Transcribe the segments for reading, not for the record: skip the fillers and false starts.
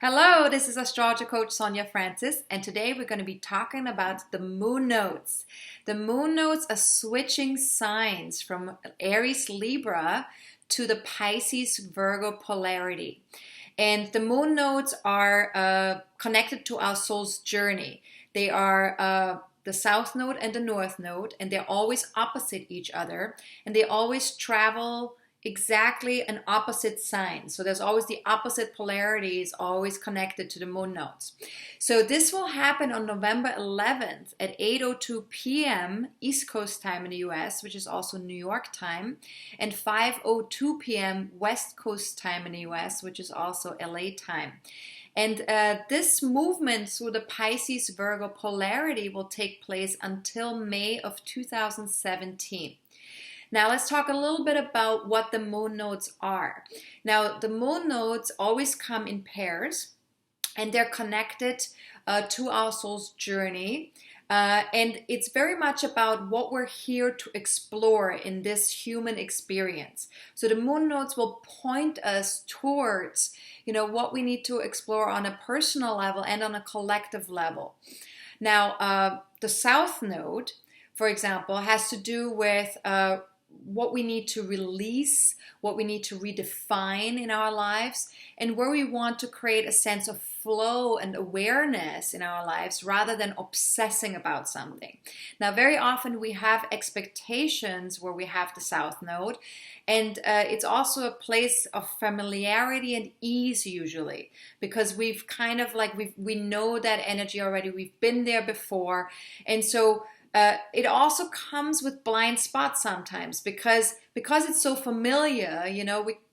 Hello, this is AstrologerCoach Sonja Francis, and today we're going to be talking about the moon nodes. The moon nodes are switching signs from Aries Libra to the Pisces Virgo polarity. And the moon nodes are connected to our soul's journey. They are the south node and the north node, and they're always opposite each other, and they always travel exactly an opposite sign. So there's always the opposite polarities always connected to the moon nodes. So this will happen on November 11th at 8:02 p.m. East Coast time in the US, which is also New York time, and 5:02 p.m. West Coast time in the US, which is also LA time. And this movement through the Pisces Virgo polarity will take place until May of 2017. Now let's talk a little bit about what the moon nodes are. Now the moon nodes always come in pairs, and they're connected to our soul's journey. And it's very much about what we're here to explore in this human experience. So the moon nodes will point us towards, what we need to explore on a personal level and on a collective level. Now, the south node, for example, has to do with what we need to release, what we need to redefine in our lives, and where we want to create a sense of flow and awareness in our lives rather than obsessing about something. Now, very often we have expectations where we have the south node, and it's also a place of familiarity and ease usually, because we've kind of we know that energy already, we've been there before, and so it also comes with blind spots sometimes because it's so familiar,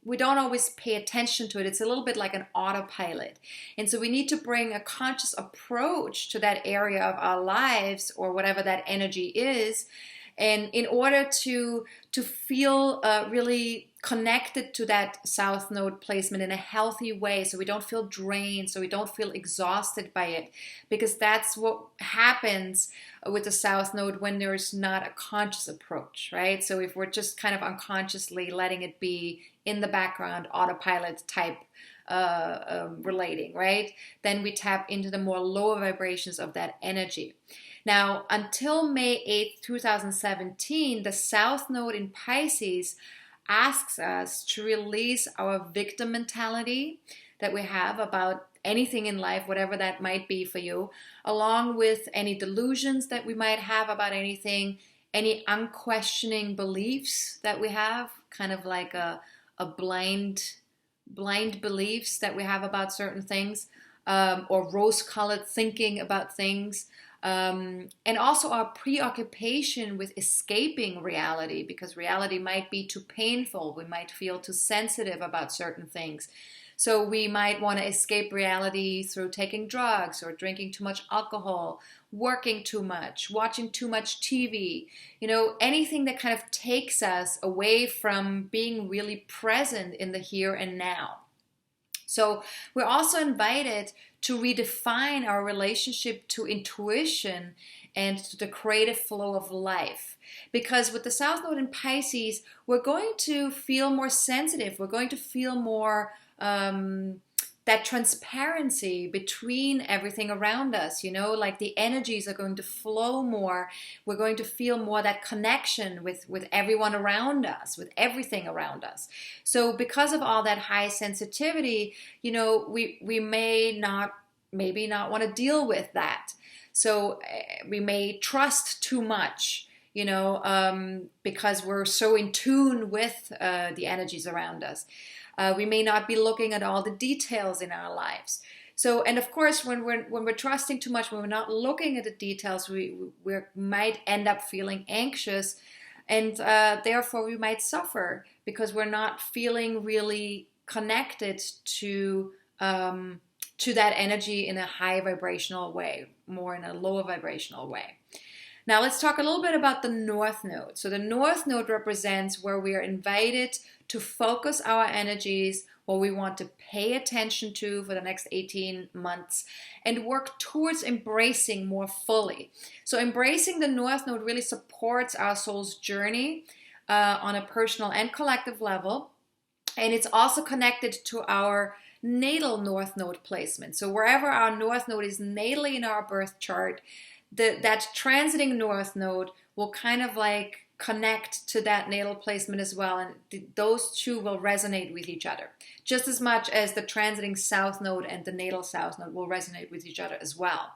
we don't always pay attention to it. It's a little bit like an autopilot. And so we need to bring a conscious approach to that area of our lives or whatever that energy is. And in order to feel really connected to that south node placement in a healthy way, so we don't feel drained, so we don't feel exhausted by it, because that's what happens with the south node when there's not a conscious approach, right? So if we're just kind of unconsciously letting it be in the background, autopilot type relating, right? Then we tap into the more lower vibrations of that energy. Now, until May 8th, 2017, the South Node in Pisces asks us to release our victim mentality that we have about anything in life, whatever that might be for you, along with any delusions that we might have about anything, any unquestioning beliefs that we have, kind of like a blind beliefs that we have about certain things, or rose-colored thinking about things. And also our preoccupation with escaping reality, because reality might be too painful. We might feel too sensitive about certain things. So we might want to escape reality through taking drugs or drinking too much alcohol, working too much, watching too much TV, anything that kind of takes us away from being really present in the here and now. So we're also invited to redefine our relationship to intuition and to the creative flow of life. Because with the South Node in Pisces, we're going to feel more sensitive. We're going to feel more that transparency between everything around us, like the energies are going to flow more. We're going to feel more that connection with everyone around us, with everything around us. So because of all that high sensitivity, we maybe not want to deal with that. So we may trust too much, because we're so in tune with the energies around us. We may not be looking at all the details in our lives. So, and of course, when we're trusting too much, when we're not looking at the details, we might end up feeling anxious, and therefore we might suffer because we're not feeling really connected to that energy in a high vibrational way, more in a lower vibrational way. Now let's talk a little bit about the North Node. So the North Node represents where we are invited to focus our energies, what we want to pay attention to for the next 18 months, and work towards embracing more fully. So embracing the North Node really supports our soul's journey on a personal and collective level. And it's also connected to our natal north node placement. So wherever our north node is natally in our birth chart, that transiting north node will kind of like connect to that natal placement as well, and those two will resonate with each other just as much as the transiting south node and the natal south node will resonate with each other as well.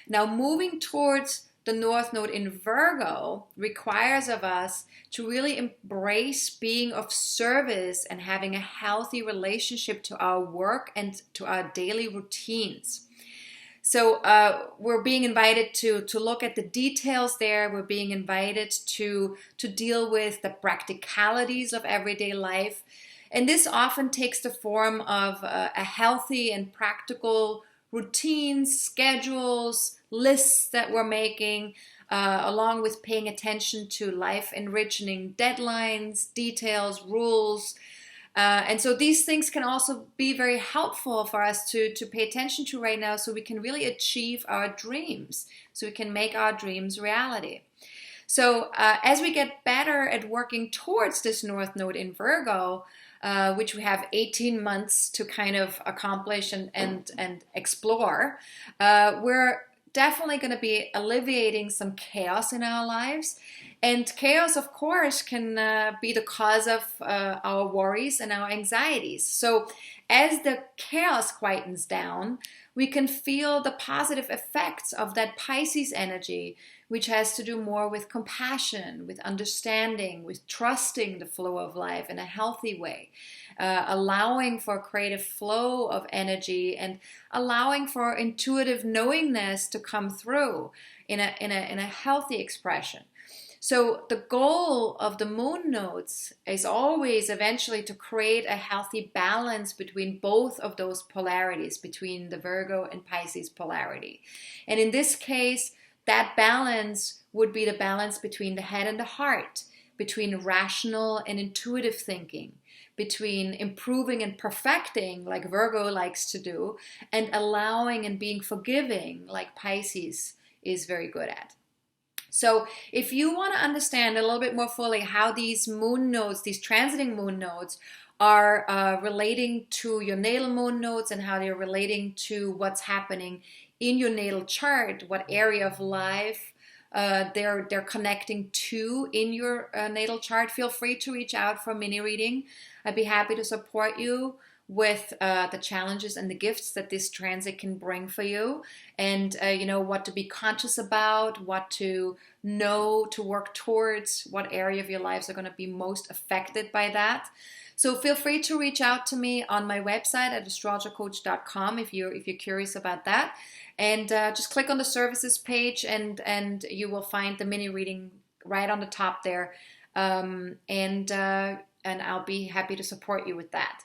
Now, moving towards the north node in Virgo requires of us to really embrace being of service and having a healthy relationship to our work and to our daily routines. So we're being invited to look at the details there. We're being invited to deal with the practicalities of everyday life. And this often takes the form of a healthy and practical routines, schedules, lists that we're making, along with paying attention to life-enriching deadlines, details, rules. And so these things can also be very helpful for us to pay attention to right now so we can really achieve our dreams, so we can make our dreams reality. So as we get better at working towards this north node in Virgo, which we have 18 months to kind of accomplish and explore, we're definitely going to be alleviating some chaos in our lives. And chaos, of course, can be the cause of our worries and our anxieties. So as the chaos quietens down, we can feel the positive effects of that Pisces energy, which has to do more with compassion, with understanding, with trusting the flow of life in a healthy way, allowing for a creative flow of energy and allowing for intuitive knowingness to come through in a healthy expression. So the goal of the moon nodes is always eventually to create a healthy balance between both of those polarities, between the Virgo and Pisces polarity. And in this case, that balance would be the balance between the head and the heart, between rational and intuitive thinking, between improving and perfecting, like Virgo likes to do, and allowing and being forgiving, like Pisces is very good at. So if you want to understand a little bit more fully how these moon nodes, these transiting moon nodes, are relating to your natal moon nodes and how they're relating to what's happening in your natal chart, what area of life they're connecting to in your natal chart, feel free to reach out for a mini reading. I'd be happy to support you with the challenges and the gifts that this transit can bring for you, and what to be conscious about, what to know to work towards, what area of your lives are going to be most affected by that. So feel free to reach out to me on my website at AstrologerCoach.com if you're curious about that, and just click on the services page and you will find the mini reading right on the top there, and I'll be happy to support you with that.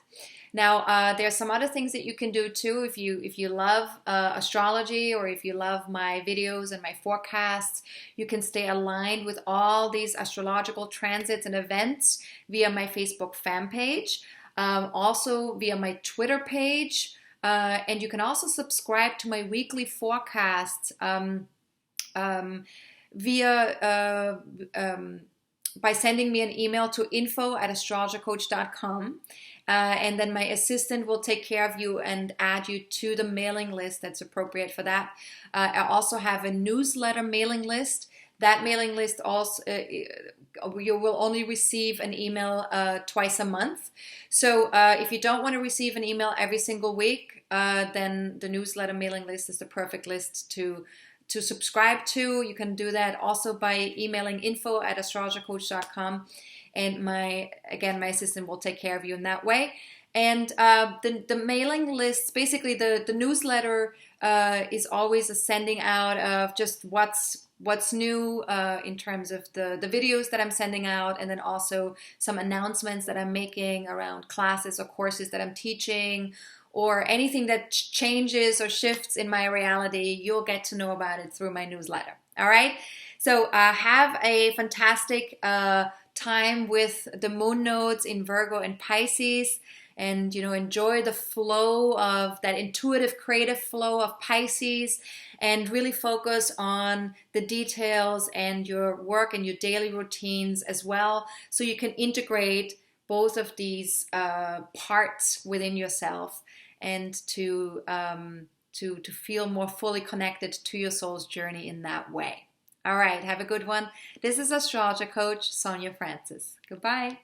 Now, there's some other things that you can do too if you love astrology, or if you love my videos and my forecasts. You can stay aligned with all these astrological transits and events via my Facebook fan page, also via my Twitter page, and you can also subscribe to my weekly forecasts via by sending me an email to info@astrologercoach.com. And then my assistant will take care of you and add you to the mailing list that's appropriate for that. I also have a newsletter mailing list. That mailing list also, you will only receive an email twice a month. So if you don't want to receive an email every single week, then the newsletter mailing list is the perfect list to subscribe to. You can do that also by emailing info@astrologercoach.com. And my assistant will take care of you in that way. And the mailing lists, basically the newsletter is always a sending out of just what's new in terms of the videos that I'm sending out, and then also some announcements that I'm making around classes or courses that I'm teaching, or anything that changes or shifts in my reality. You'll get to know about it through my newsletter. All right? So have a fantastic time with the moon nodes in Virgo and Pisces, and enjoy the flow of that intuitive creative flow of Pisces, and really focus on the details and your work and your daily routines as well, so you can integrate both of these parts within yourself and to feel more fully connected to your soul's journey in that way. All right, have a good one. This is Astrologer Coach Sonja Francis. Goodbye.